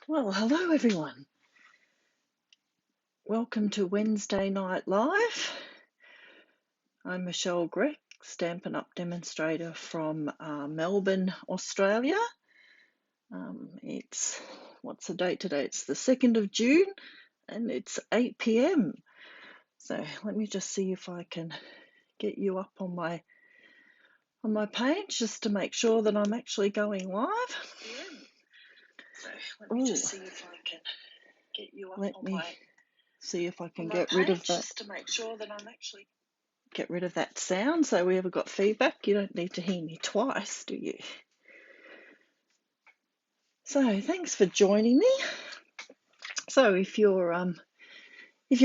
Well, hello everyone. Welcome to Wednesday Night Live. I'm Michelle Greck, Stampin' Up demonstrator from Melbourne, Australia. What's the date today? It's the 2nd of June and it's 8 p.m. So let me just see if I can get you up on my page just to make sure that I'm actually going live. So let me just see if I can get you up on my see if I can get rid of that. Just to make sure that I'm actually get rid of that sound so we ever got feedback. You don't need to hear me twice, do you? So thanks for joining me. So if you're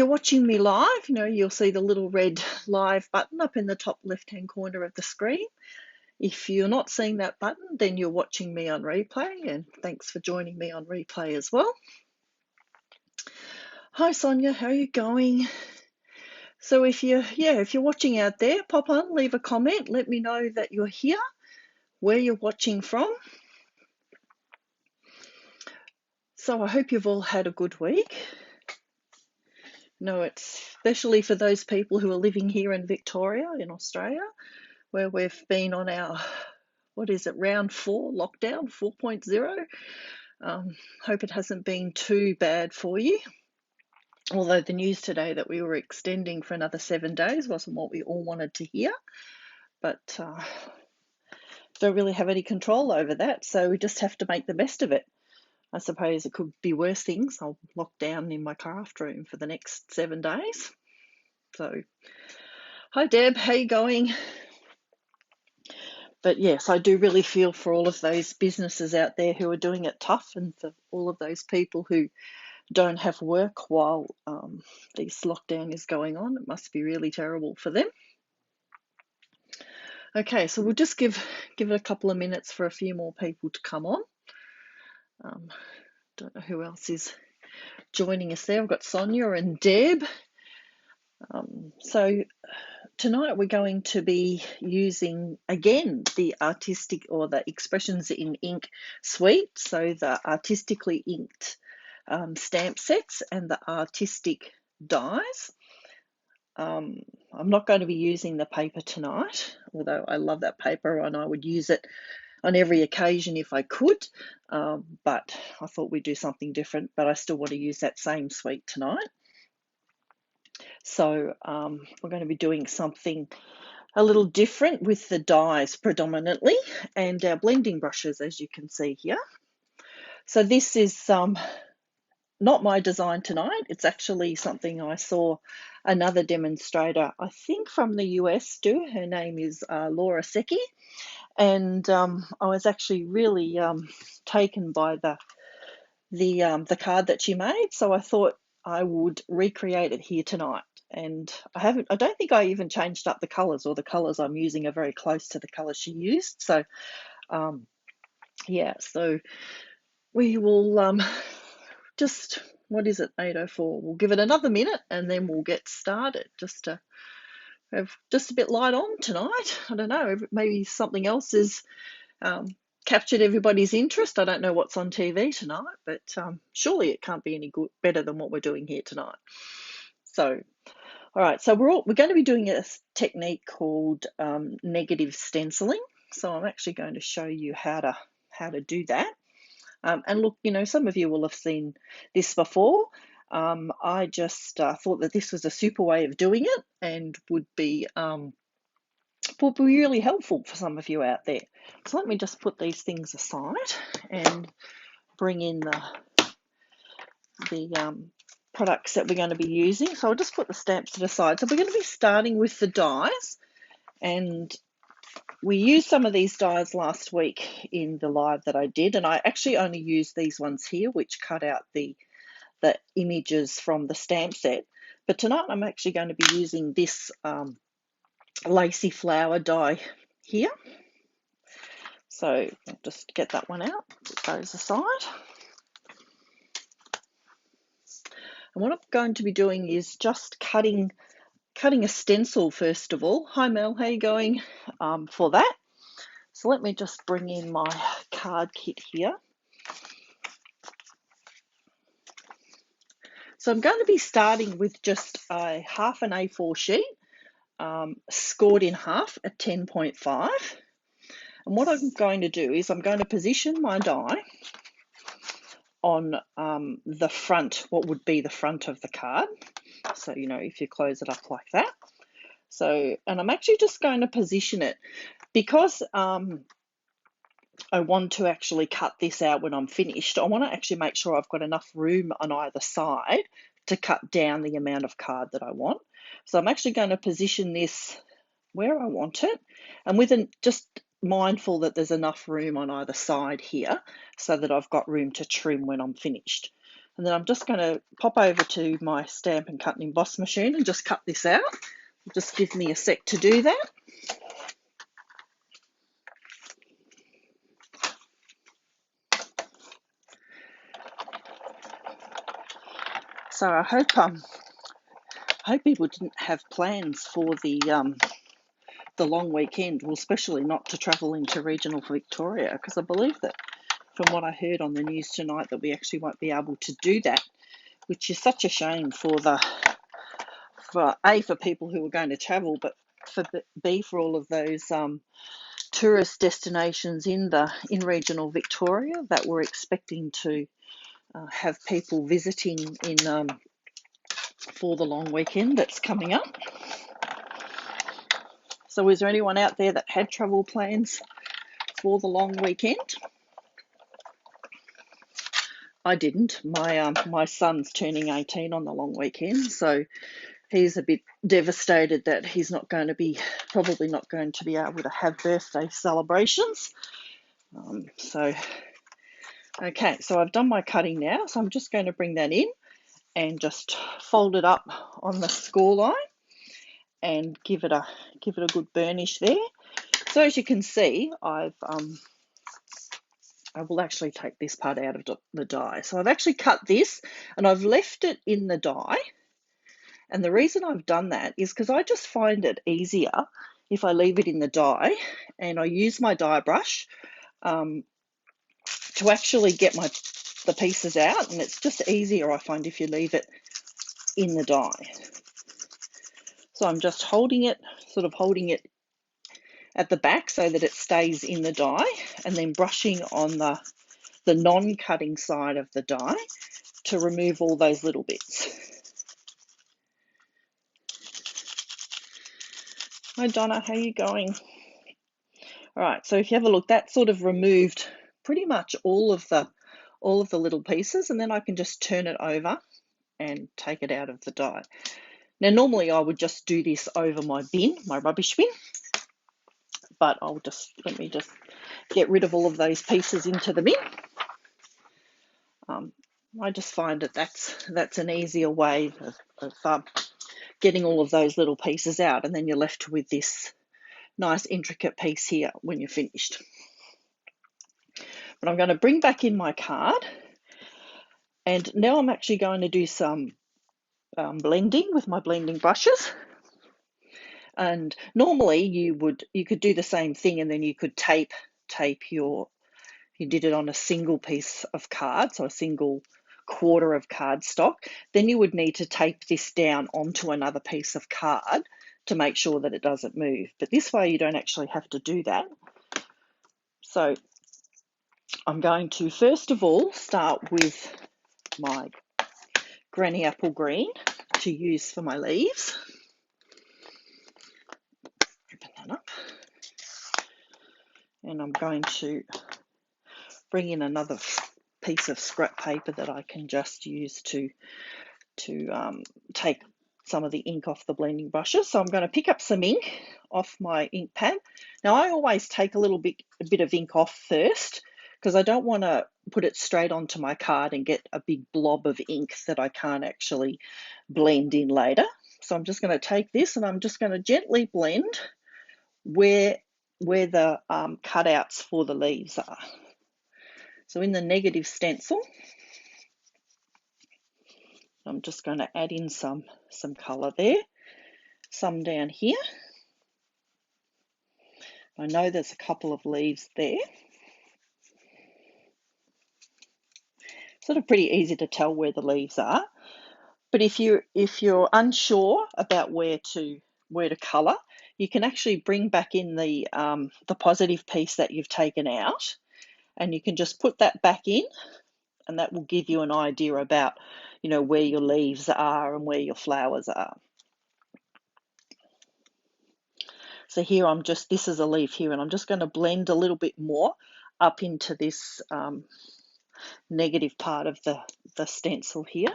watching me live, you'll see the little red live button up in the top left-hand corner of the screen. If you're not seeing that button, then you're watching me on replay, and thanks for joining me on replay as well. Hi Sonia, how are you going? So if you're watching out there, pop on, leave a comment, let me know that you're here, where you're watching from. So I hope you've all had a good week. It's especially for those people who are living here in Victoria, in Australia, where we've been on our, round 4 lockdown, 4.0. Hope it hasn't been too bad for you. Although the news today that we were extending for another 7 days wasn't what we all wanted to hear. But don't really have any control over that, so we just have to make the best of it. I suppose it could be worse things. I'll lock down in my craft room for the next 7 days. So, hi Deb, how you going? But yes, I do really feel for all of those businesses out there who are doing it tough, and for all of those people who don't have work while this lockdown is going on. It must be really terrible for them. Okay, so we'll just give it a couple of minutes for a few more people to come on. Don't know who else is joining us there. We've got Sonia and Deb. So tonight we're going to be using again the artistic or the Expressions in Ink suite. So the artistically inked stamp sets and the artistic dies. I'm not going to be using the paper tonight, although I love that paper and I would use it on every occasion if I could, but I thought we'd do something different, but I still want to use that same suite tonight. So we're going to be doing something a little different with the dies predominantly and our blending brushes, as you can see here. So this is not my design tonight. It's actually something I saw another demonstrator, I think from the US, do. Her name is Laura Secchi. And I was actually really taken by the card that she made, so I thought I would recreate it here tonight. And I don't think I even changed up the colours, or the colours I'm using are very close to the colours she used. So yeah, so we will just, what is it, 8:04? We'll give it another minute and then we'll get started, just to have just a bit light on tonight. I don't know, maybe something else is captured everybody's interest. I don't know what's on TV tonight, but surely it can't be any better than what we're doing here tonight. So, all right, so we're going to be doing a technique called negative stenciling. So I'm actually going to show you how to do that. And look, some of you will have seen this before. I just thought that this was a super way of doing it and would be really helpful for some of you out there. So let me just put these things aside and bring in the products that we're going to be using. So I'll just put the stamps to the side. So we're going to be starting with the dies, and we used some of these dies last week in the live that I did, and I actually only used these ones here, which cut out the images from the stamp set. But tonight I'm actually going to be using this lacy flower die here. So I'll just get that one out, put those aside. And what I'm going to be doing is just cutting a stencil first of all. Hi Mel, how are you going for that? So let me just bring in my card kit here. So I'm going to be starting with just a half an A4 sheet, scored in half at 10.5. And what I'm going to do is I'm going to position my die on the front, what would be the front of the card. So, you know, if you close it up like that. So, and I'm actually just going to position it because I want to actually cut this out when I'm finished. I want to actually make sure I've got enough room on either side to cut down the amount of card that I want. So I'm actually going to position this where I want it, and just mindful that there's enough room on either side here so that I've got room to trim when I'm finished. And then I'm just going to pop over to my Stampin' Cut and Emboss machine and just cut this out. Just give me a sec to do that. So I hope people didn't have plans for the long weekend, well, especially not to travel into regional Victoria, because I believe that from what I heard on the news tonight that we actually won't be able to do that, which is such a shame for people who are going to travel, but for all of those tourist destinations in regional Victoria that we're expecting to have people visiting in for the long weekend that's coming up. So is there anyone out there that had travel plans for the long weekend? I didn't. My son's turning 18 on the long weekend, so he's a bit devastated that he's probably not going to be able to have birthday celebrations. Okay, so I've done my cutting now, so I'm just going to bring that in and just fold it up on the score line and give it a good burnish there. So as you can see, I will actually take this part out of the die. So I've actually cut this and I've left it in the die. And the reason I've done that is because I just find it easier if I leave it in the die and I use my die brush to actually get the pieces out, and it's just easier, I find, if you leave it in the die. So I'm just holding it at the back so that it stays in the die, and then brushing on the non-cutting side of the die to remove all those little bits. Hi Donna, how are you going? All right, so if you have a look, that sort of removed pretty much all of the little pieces, and then I can just turn it over and take it out of the die. Now, normally I would just do this over my rubbish bin, but let me just get rid of all of those pieces into the bin. I just find that that's an easier way of getting all of those little pieces out, and then you're left with this nice intricate piece here when you're finished. But I'm going to bring back in my card, and now I'm actually going to do some blending with my blending brushes. And normally you could do the same thing, and then you could tape you did it on a single piece of card, so a single quarter of cardstock, then you would need to tape this down onto another piece of card to make sure that it doesn't move. But this way you don't actually have to do that. So I'm going to first of all start with my Granny Apple Green to use for my leaves. Open that up. And I'm going to bring in another piece of scrap paper that I can just use to take some of the ink off the blending brushes. So I'm going to pick up some ink off my ink pad. Now I always take a bit of ink off first, because I don't want to put it straight onto my card and get a big blob of ink that I can't actually blend in later. So I'm just going to take this and I'm just going to gently blend where the cutouts for the leaves are. So in the negative stencil, I'm just going to add in some colour there, some down here. I know there's a couple of leaves there. Sort of pretty easy to tell where the leaves are. But if you're unsure about where to colour, you can actually bring back in the positive piece that you've taken out, and you can just put that back in, and that will give you an idea about, you know, where your leaves are and where your flowers are. So here this is a leaf here, and I'm just going to blend a little bit more up into this negative part of the stencil here.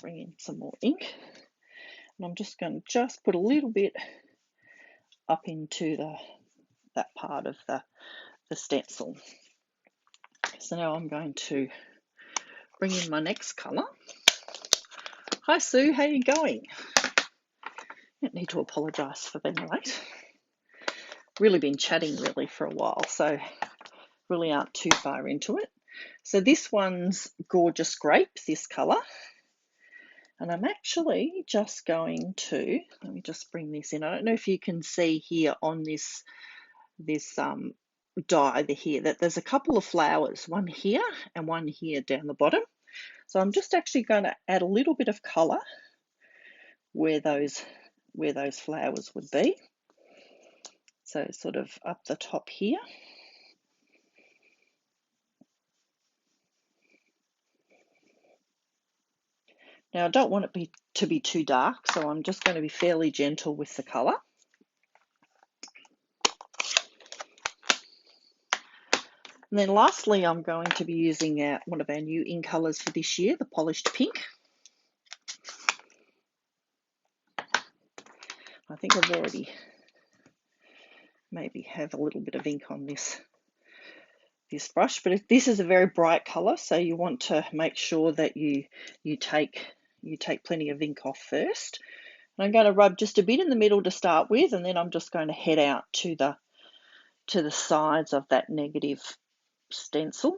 Bring in some more ink, and I'm just going to put a little bit up into that part of the stencil. So now I'm going to bring in my next colour. Hi Sue, how are you going? Don't need to apologise for being late. Really been chatting really for a while, so really aren't too far into it. So this one's Gorgeous Grape, this colour. And I'm actually just going to, let me just bring this in. I don't know if you can see here on this die here that there's a couple of flowers, one here and one here down the bottom. So I'm just actually going to add a little bit of colour where those flowers would be. So sort of up the top here. Now I don't want it to be too dark, so I'm just going to be fairly gentle with the colour. And then lastly, I'm going to be using one of our new ink colours for this year, the Polished Pink. I think I've already maybe have a little bit of ink on this brush, but this is a very bright colour, so you want to make sure that you take plenty of ink off first. And I'm going to rub just a bit in the middle to start with, and then I'm just going to head out to the sides of that negative stencil,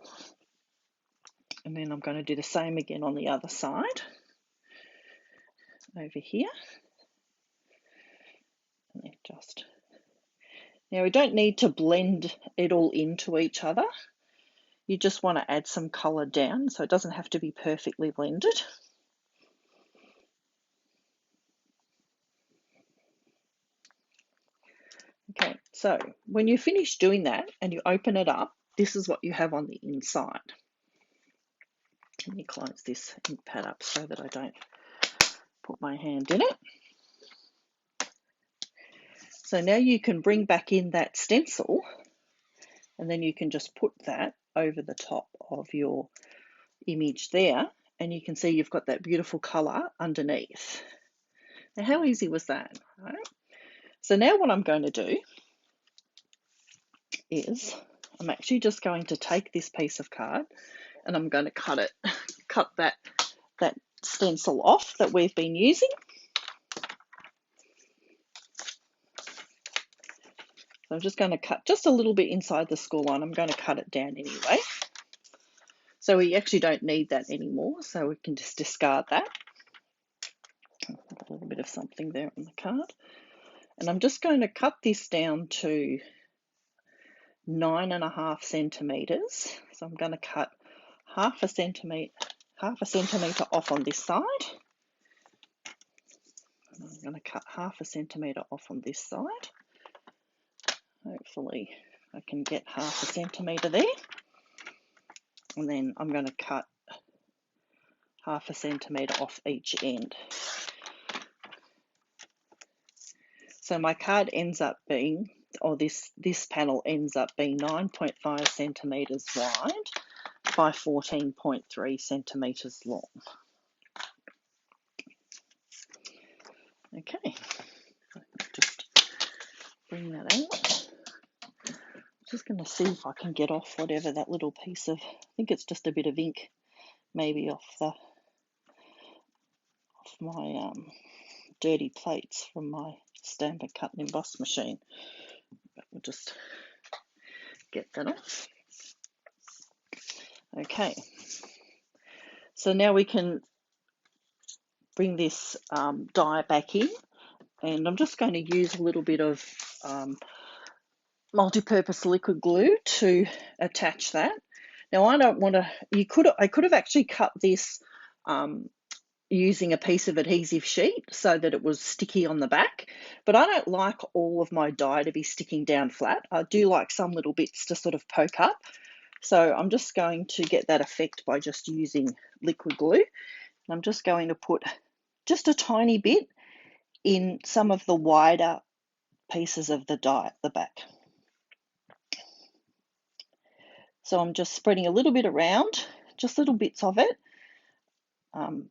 and then I'm going to do the same again on the other side over here. And then now we don't need to blend it all into each other. You just want to add some colour down, so it doesn't have to be perfectly blended. Okay, so when you finish doing that and you open it up, this is what you have on the inside. Let me close this ink pad up so that I don't put my hand in it. So now you can bring back in that stencil, and then you can just put that over the top of your image there, and you can see you've got that beautiful colour underneath. Now how easy was that, right? So now what I'm going to do is I'm actually just going to take this piece of card and I'm going to cut that stencil off that we've been using. So I'm just going to cut just a little bit inside the score line. I'm going to cut it down anyway. So we actually don't need that anymore, so we can just discard that. A little bit of something there on the card. And I'm just going to cut this down to 9.5 centimetres. So I'm going to cut half a centimetre off on this side. And I'm going to cut half a centimetre off on this side. Hopefully I can get half a centimetre there. And then I'm going to cut half a centimetre off each end. So my card ends up being, or this panel ends up being 9.5 centimetres wide by 14.3 centimetres long. Okay, just bring that out. Just going to see if I can get off whatever that little piece of, I think it's just a bit of ink, maybe off my dirty plates from my Stampin' Cut and Emboss machine. But we'll just get that off. Okay, so now we can bring this die back in, and I'm just going to use a little bit of multi-purpose liquid glue to attach that. Now I don't want to, I could have actually cut this using a piece of adhesive sheet so that it was sticky on the back, but I don't like all of my die to be sticking down flat. I do like some little bits to sort of poke up. So I'm just going to get that effect by just using liquid glue. I'm just going to put just a tiny bit in some of the wider pieces of the die at the back. So I'm just spreading a little bit around, just little bits of it,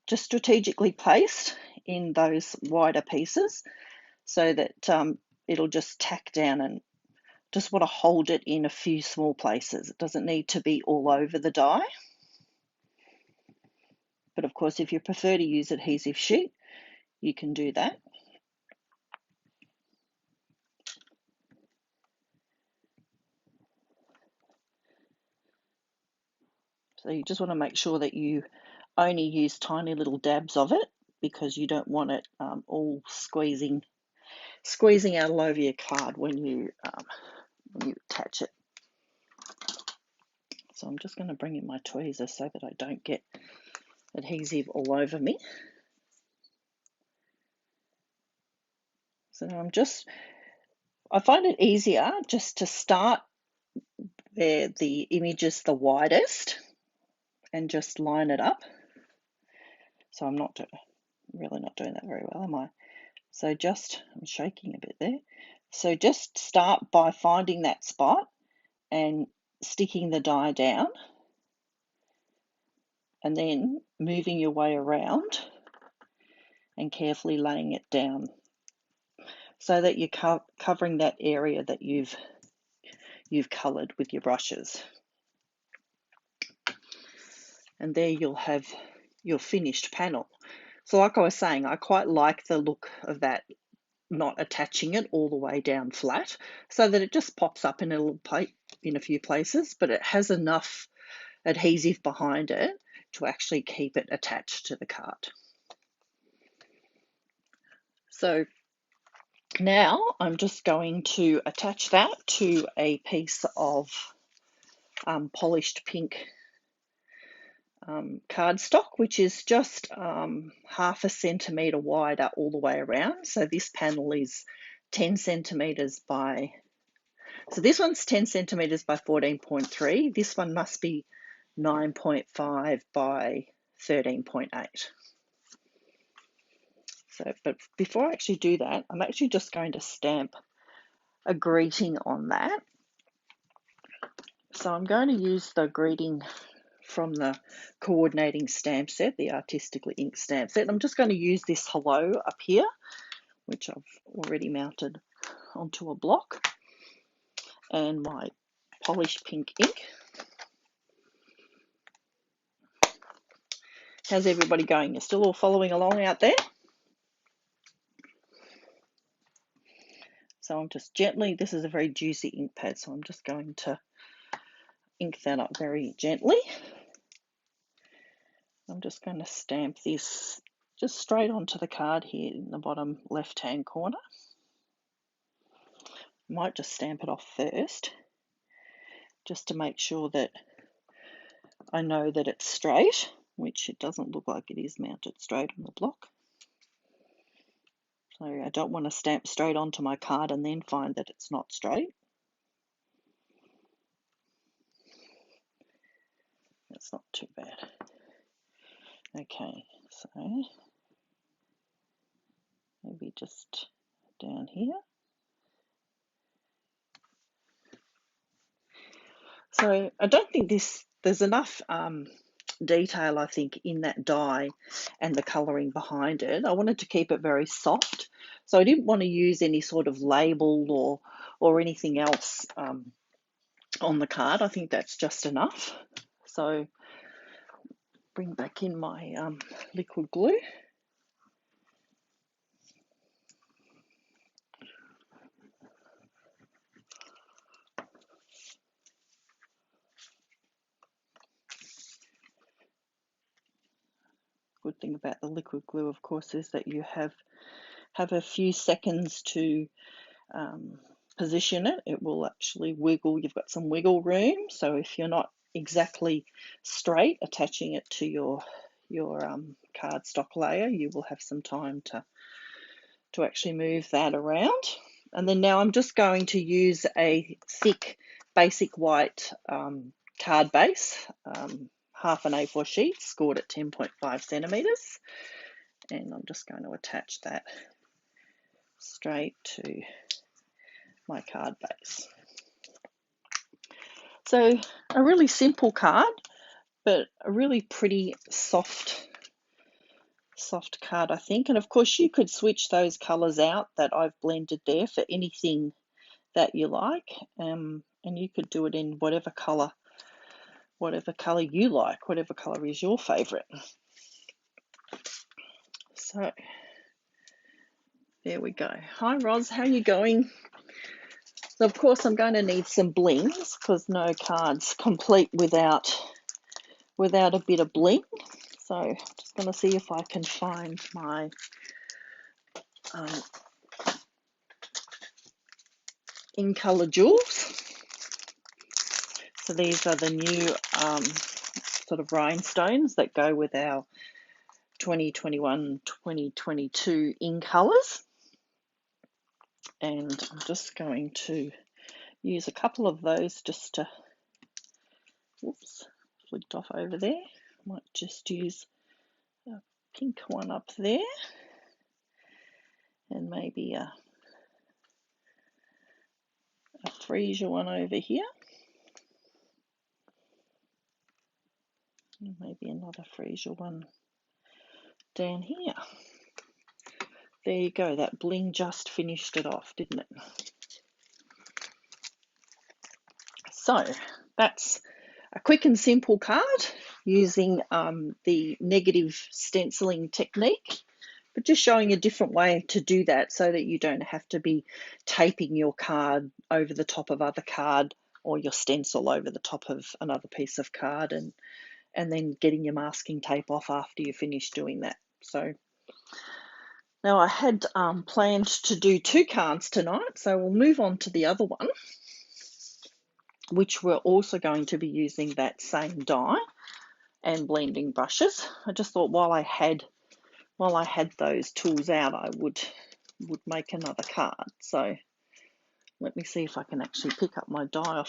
just strategically placed in those wider pieces so that it'll just tack down, and just want to hold it in a few small places. It doesn't need to be all over the die. But of course, if you prefer to use adhesive sheet, you can do that. So you just want to make sure that you only use tiny little dabs of it, because you don't want it all squeezing out all over your card when you attach it. So I'm just going to bring in my tweezers so that I don't get adhesive all over me. So now I find it easier just to start where the image is the widest and just line it up. So I'm really not doing that very well, am I? So I'm shaking a bit there. So just start by finding that spot and sticking the die down, and then moving your way around and carefully laying it down so that you're covering that area that you've coloured with your brushes. And there you'll have your finished panel. So like I was saying, I quite like the look of that, not attaching it all the way down flat, so that it just pops up in a few places, but it has enough adhesive behind it to actually keep it attached to the card. So now I'm just going to attach that to a piece of polished pink cardstock, which is just 1/2 centimetre wider all the way around. So this panel is 10 centimetres by, so this one's 10 centimetres by 14.3. This one must be 9.5 by 13.8. So, but before I actually do that, I'm actually just going to stamp a greeting on that. So I'm going to use the greeting from the coordinating stamp set, the artistically inked stamp set. I'm just going to use this hello up here, which I've already mounted onto a block, and my polished pink ink. How's everybody going? You're still all following along out there? So I'm just gently, this is a very juicy ink pad, so I'm just going to ink that up very gently. I'm just going to stamp this just straight onto the card here in the bottom left-hand corner. I might just stamp it off first, just to make sure that I know that it's straight, which it doesn't look like it is mounted straight on the block. So I don't want to stamp straight onto my card and then find that it's not straight. That's not too bad. Okay, so maybe just down here. So I don't think there's enough detail, I think, in that die and the colouring behind it. I wanted to keep it very soft, so I didn't want to use any sort of label or anything else on the card. I think that's just enough. So bring back in my liquid glue. Good thing about the liquid glue, of course, is that you have a few seconds to position it. It will actually wiggle. You've got some wiggle room, so if you're not exactly straight attaching it to your cardstock layer, you will have some time to actually move that around. And then now I'm just going to use a thick basic white card base, half an A4 sheet, scored at 10.5 centimeters, and I'm just going to attach that straight to my card base. So a really simple card, but a really pretty soft card, I think. And of course you could switch those colors out that I've blended there for anything that you like, and you could do it in whatever color you like, whatever color is your favorite. So there we go. Hi Roz, how are you going? So of course I'm going to need some blings, because no card's complete without a bit of bling. So I'm just going to see if I can find my in color jewels. So these are the new sort of rhinestones that go with our 2021-2022 in colors. And I'm just going to use a couple of those just to, whoops, flicked off over there. Might just use a pink one up there, and maybe a freesia one over here, and maybe another freesia one down here. There you go, that bling just finished it off, didn't it? So that's a quick and simple card using the negative stenciling technique, but just showing a different way to do that so that you don't have to be taping your card over the top of other card, or your stencil over the top of another piece of card, and then getting your masking tape off after you finish doing that. So now I had planned to do 2 cards tonight, so we'll move on to the other one, which we're also going to be using that same die and blending brushes. I just thought while I had those tools out, I would make another card. So let me see if I can actually pick up my die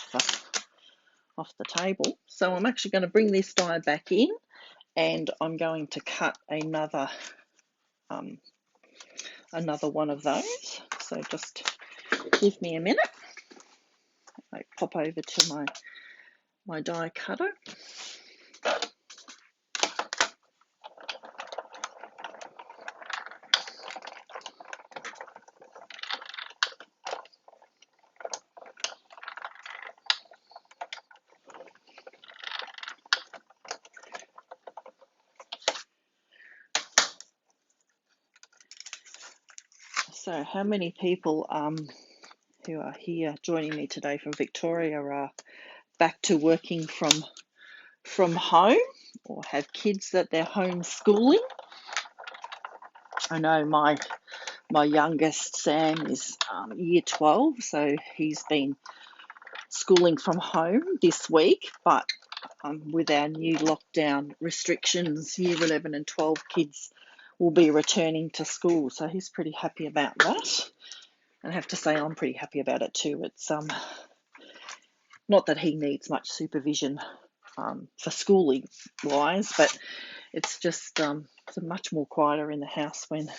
off the table. So I'm actually going to bring this die back in, and I'm going to cut another one of those. So just give me a minute. I pop over to my die cutter. So how many people who are here joining me today from Victoria are back to working from home, or have kids that they're homeschooling? I know my youngest Sam is year 12, so he's been schooling from home this week, but with our new lockdown restrictions, year 11 and 12 kids will be returning to school, so he's pretty happy about that. And I have to say I'm pretty happy about it too. It's not that he needs much supervision for schooling wise, but it's just it's much more quieter in the house when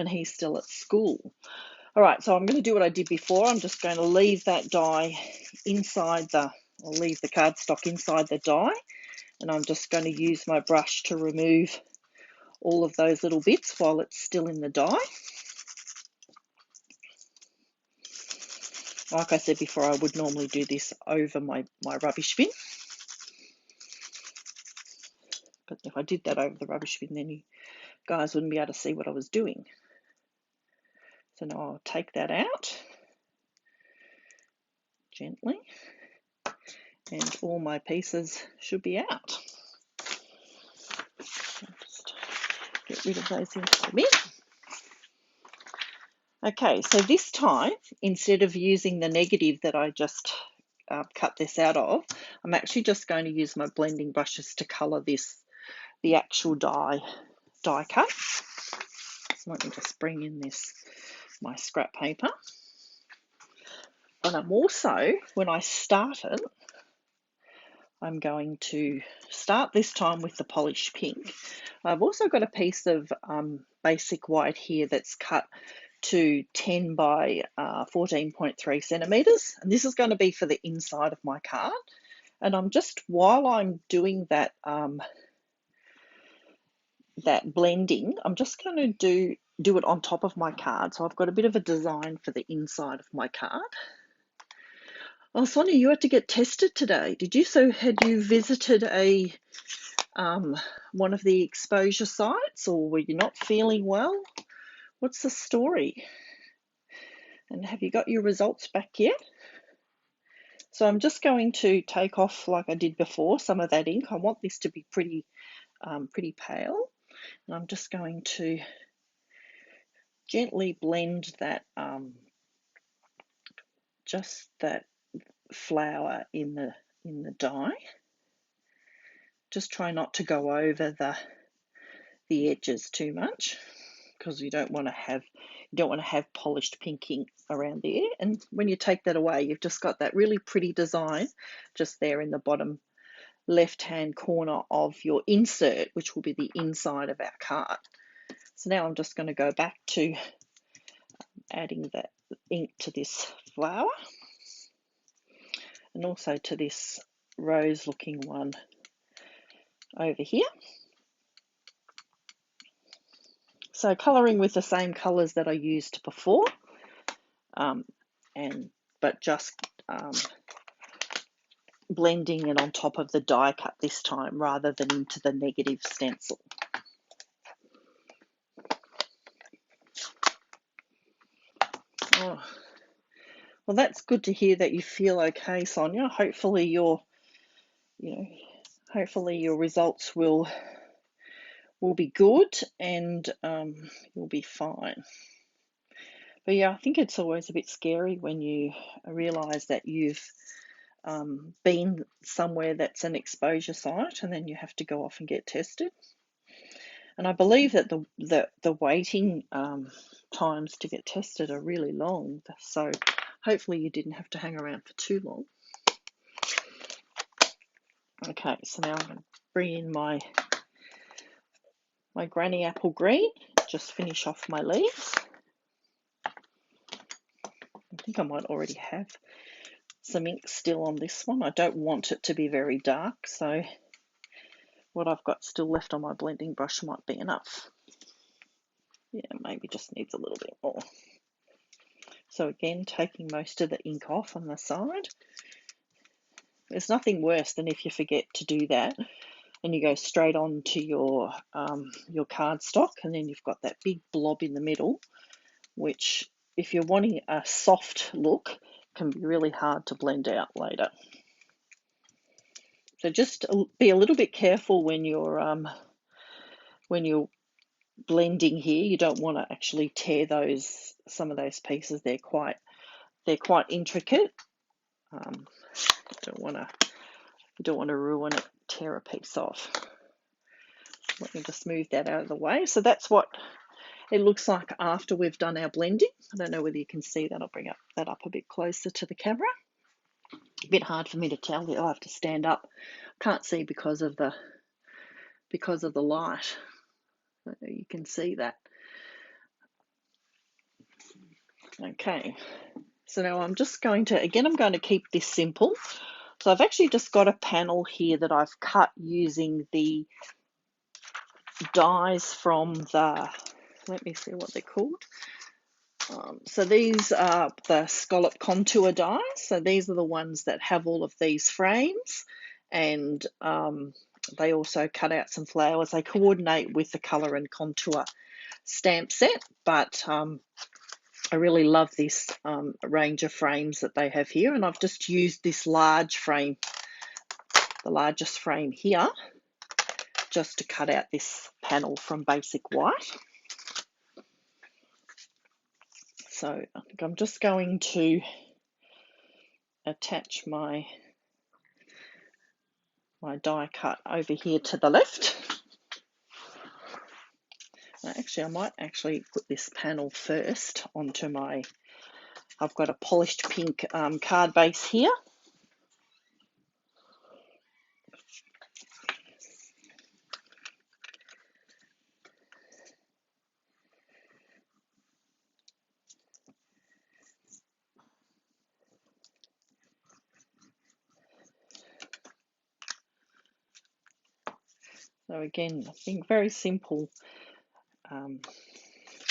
he's still at school. All right, so I'm going to do what I did before. I'm just going to leave that die leave the cardstock inside the die, and I'm just going to use my brush to remove all of those little bits while it's still in the die. Like I said before, I would normally do this over my rubbish bin. But if I did that over the rubbish bin, then you guys wouldn't be able to see what I was doing. So now I'll take that out gently, and all my pieces should be out. Just get rid of those into the bin. Okay, so this time, instead of using the negative that I just cut this out of, I'm actually just going to use my blending brushes to colour this the actual die cut. So let me just bring in my scrap paper. And I'm also, when I start it, I'm going to start this time with the polished pink. I've also got a piece of basic white here that's cut to 10 by 14.3 centimeters, and this is going to be for the inside of my card. And I'm just, while I'm doing that that blending, I'm just going to do it on top of my card. So I've got a bit of a design for the inside of my card. Oh, Sonia, you had to get tested today. Did you? So had you visited a one of the exposure sites, or were you not feeling well? What's the story? And have you got your results back yet? So I'm just going to take off, like I did before, some of that ink. I want this to be pretty pale. And I'm just going to gently blend that, just that flower in the die. Just try not to go over the edges too much, because you don't want to have polished pink ink around there. And when you take that away, you've just got that really pretty design just there in the bottom left hand corner of your insert, which will be the inside of our card. So now I'm just going to go back to adding that ink to this flower, and also to this rose looking one over here. So colouring with the same colours that I used before, but just blending it on top of the die cut this time, rather than into the negative stencil. Oh, well, that's good to hear that you feel okay, Sonia. Hopefully your results will be good, and you'll be fine. But yeah, I think it's always a bit scary when you realise that you've been somewhere that's an exposure site, and then you have to go off and get tested. And I believe that the waiting times to get tested are really long. So hopefully you didn't have to hang around for too long. Okay, so now I'm going to bring in my granny apple green, just finish off my leaves. I think I might already have some ink still on this one. I don't want it to be very dark, so what I've got still left on my blending brush might be enough. Yeah, maybe just needs a little bit more. So again, taking most of the ink off on the side. There's nothing worse than if you forget to do that and you go straight on to your cardstock, and then you've got that big blob in the middle, which, if you're wanting a soft look, can be really hard to blend out later. So just be a little bit careful when you're blending here. You don't want to actually tear some of those pieces. They're quite intricate. You don't want to ruin it, tear a piece off. Let me just move that out of the way. So that's what it looks like after we've done our blending. I don't know whether you can see that. I'll bring that up a bit closer to the camera. A bit hard for me to tell you. I'll have to stand up. Can't see because of the light. You can see that. Okay. So now I'm just going to, again, I'm going to keep this simple. So I've actually just got a panel here that I've cut using the dies from let me see what they're called. So these are the scallop contour dies. So these are the ones that have all of these frames, and they also cut out some flowers. They coordinate with the colour and contour stamp set, but I really love this range of frames that they have here, and I've just used this large frame, the largest frame here, just to cut out this panel from Basic White. So I think I'm just going to attach my die cut over here to the left. Actually, I might actually put this panel first onto my, I've got a polished pink card base here. So again, I think very simple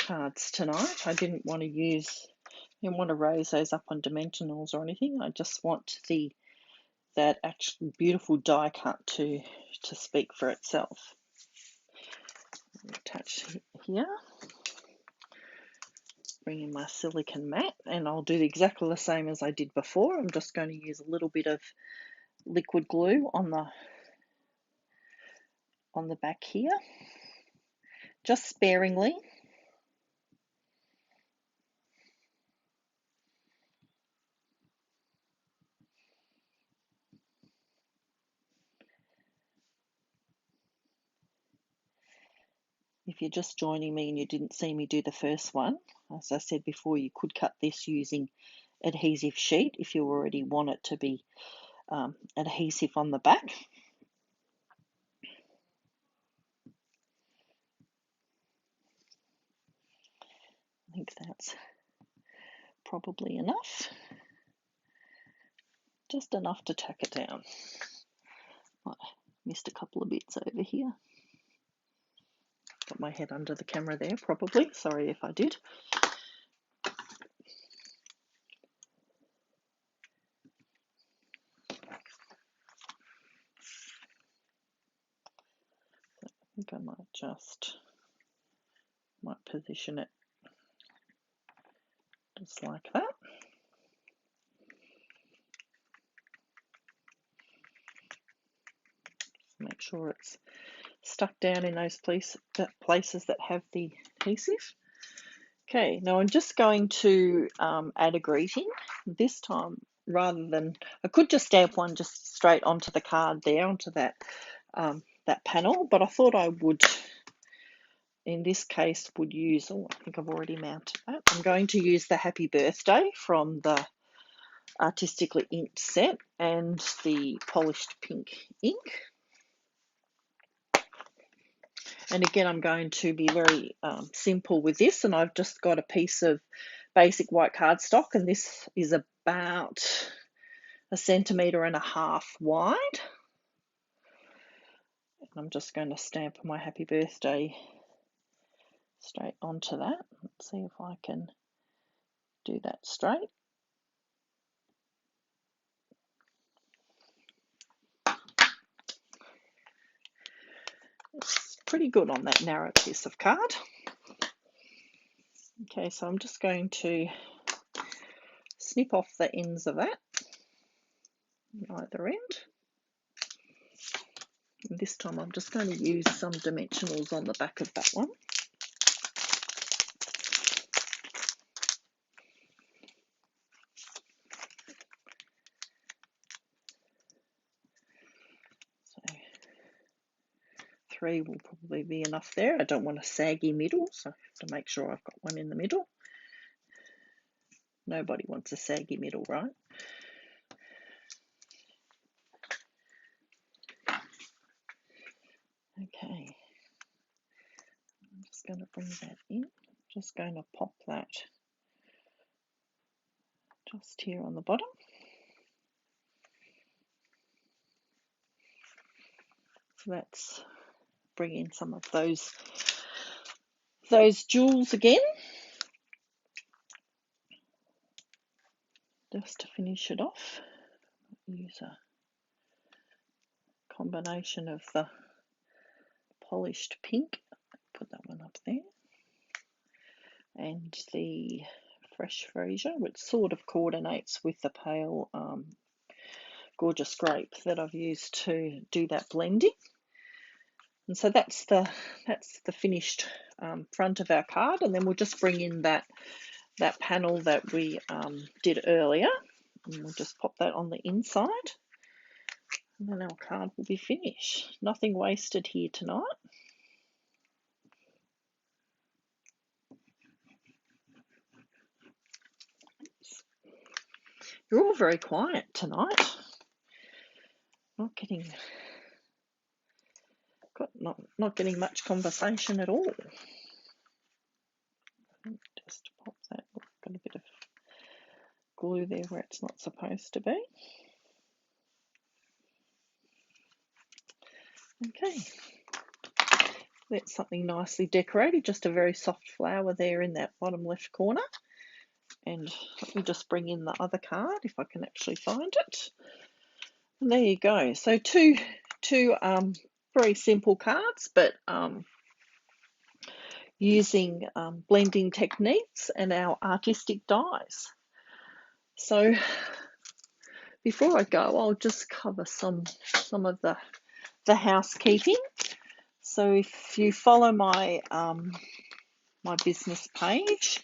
cards tonight. I didn't want to raise those up on dimensionals or anything. I just want that actual beautiful die cut to speak for itself. Attach here. Bring in my silicone mat, and I'll do exactly the same as I did before. I'm just going to use a little bit of liquid glue on the back here, just sparingly. If you're just joining me and you didn't see me do the first one, as I said before, you could cut this using adhesive sheet if you already want it to be adhesive on the back. I think that's probably enough. Just enough to tack it down. I missed a couple of bits over here. Got my head under the camera there, probably. Sorry if I did. I think I might position it just like that. Make sure it's stuck down in those places that have the adhesive. Okay, now I'm just going to add a greeting. This time, rather than, I could just stamp one just straight onto the card there, onto that panel, but I thought I would, in this case, would use, I think I've already mounted that. I'm going to use the Happy Birthday from the Artistically Inked set and the polished pink ink. And again, I'm going to be very simple with this, and I've just got a piece of basic white cardstock, and this is about 1.5 centimeters wide. And I'm just going to stamp my Happy Birthday straight onto that. Let's see if I can do that straight. It's pretty good on that narrow piece of card. Okay, so I'm just going to snip off the ends of that on either end. And this time I'm just going to use some dimensionals on the back of that one. So 3 will probably be enough there. I don't want a saggy middle, so I have to make sure I've got one in the middle. Nobody wants a saggy middle, right? Okay, I'm just going to bring that in. Just going to pop that just here on the bottom. So that's bring in some of those jewels again, just to finish it off. Use a combination of the polished pink, put that one up there, and the fresh freesia, which sort of coordinates with the pale gorgeous grape that I've used to do that blending. And so that's the finished front of our card, and then we'll just bring in that panel that we did earlier, and we'll just pop that on the inside, and then our card will be finished. Nothing wasted here tonight. You're all very quiet tonight. Not getting much conversation at all. Just pop that. Got a bit of glue there where it's not supposed to be. Okay. That's something nicely decorated, just a very soft flower there in that bottom left corner. And let me just bring in the other card if I can actually find it. And there you go. So two very simple cards, but using blending techniques and our artistic dies. So before I go, I'll just cover some of the housekeeping. So if you follow my my business page,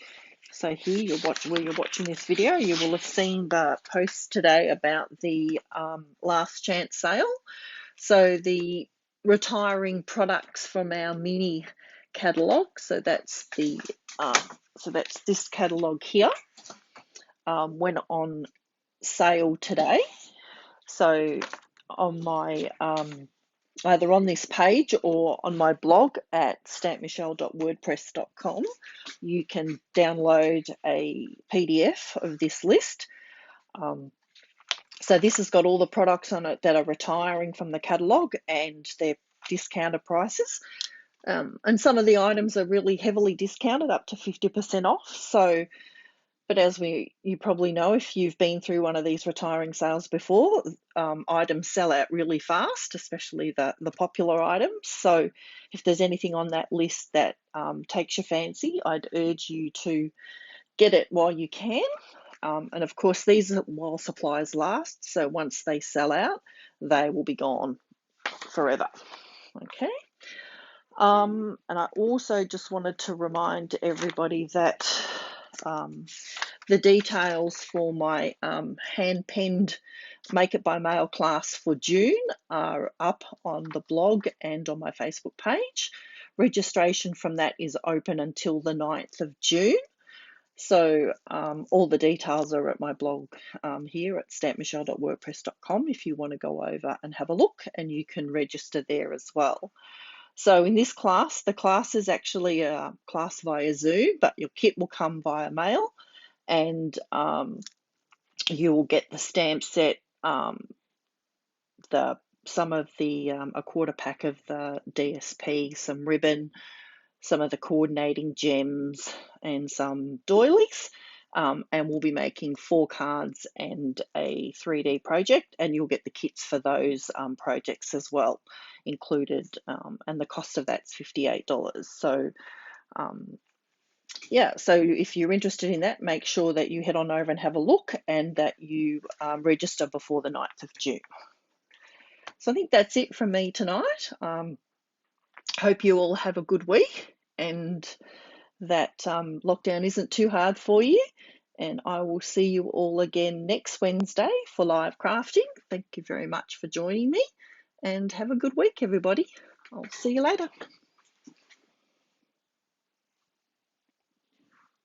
so here where you're watching this video, you will have seen the post today about the last chance sale. So the retiring products from our mini catalogue. So that's the that's this catalogue here. Went on sale today. So on my either on this page or on my blog at stampmichelle.wordpress.com, you can download a PDF of this list. So this has got all the products on it that are retiring from the catalogue and their discounted prices. And some of the items are really heavily discounted, up to 50% off. So, but as you probably know, if you've been through one of these retiring sales before, items sell out really fast, especially the popular items. So if there's anything on that list that takes your fancy, I'd urge you to get it while you can. And of course, these are while supplies last. So once they sell out, they will be gone forever. Okay. And I also just wanted to remind everybody that the details for my hand-penned Make It by Mail class for June are up on the blog and on my Facebook page. Registration from that is open until the 9th of June. So all the details are at my blog here at stampmichelle.wordpress.com if you want to go over and have a look, and you can register there as well. So in this class, the class is actually a class via Zoom, but your kit will come via mail, and you will get the stamp set, some of the a quarter pack of the DSP, some ribbon, some of the coordinating gems, and some doilies. And we'll be making 4 cards and a 3D project, and you'll get the kits for those projects as well included, and the cost of that's $58. So yeah, so if you're interested in that, make sure that you head on over and have a look, and that you register before the 9th of June. So I think that's it from me tonight. Hope you all have a good week, and that lockdown isn't too hard for you. And I will see you all again next Wednesday for live crafting. Thank you very much for joining me, and have a good week, everybody. I'll see you later.